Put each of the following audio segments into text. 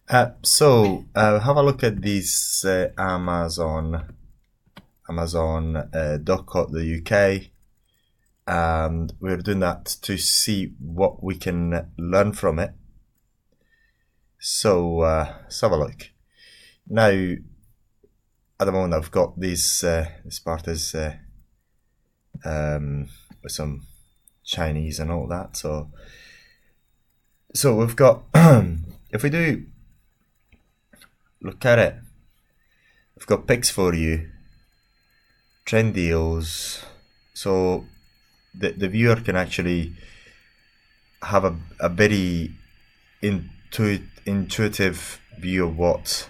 Have a look at this Amazon.co.uk, and we're doing that to see what we can learn from it. Let's have a look. Now, at the moment, I've got this part is with some Chinese and all that. So we've got if we do look at it, we've got picks for you, trend deals. So the viewer can actually have a very intuitive view of what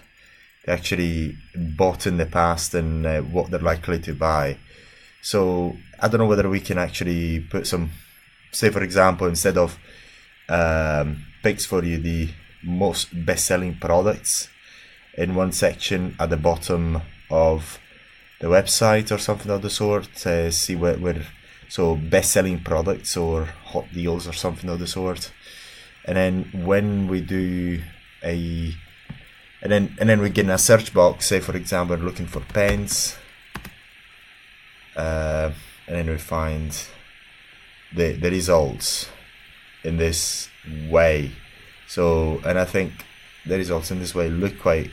they actually bought in the past and what they're likely to buy. So I don't know whether we can actually put some, say for example, instead of picks for you, the most best-selling products in one section at the bottom of the website or something of the sort. See where so best-selling products or hot deals or something of the sort. And then when we do and then we get in a search box, say for example, looking for pens, and then we find the results in this way. So, and I think the results in this way look quite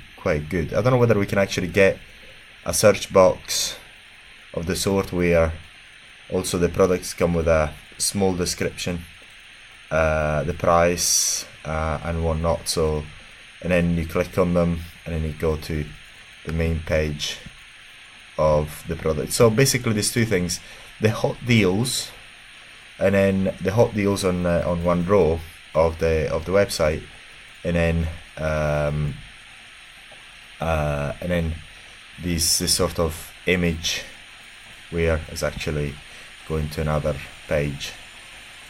good. I don't know whether we can actually get a search box of the sort where also the products come with a small description, the price, and whatnot. So, and then you click on them, and then you go to the main page of the product. So basically, there's two things: the hot deals, and then the hot deals on one row of the website, and then this sort of image where it's actually going to another page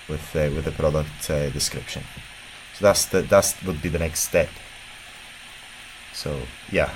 with the product description. So that would be the next step. So yeah.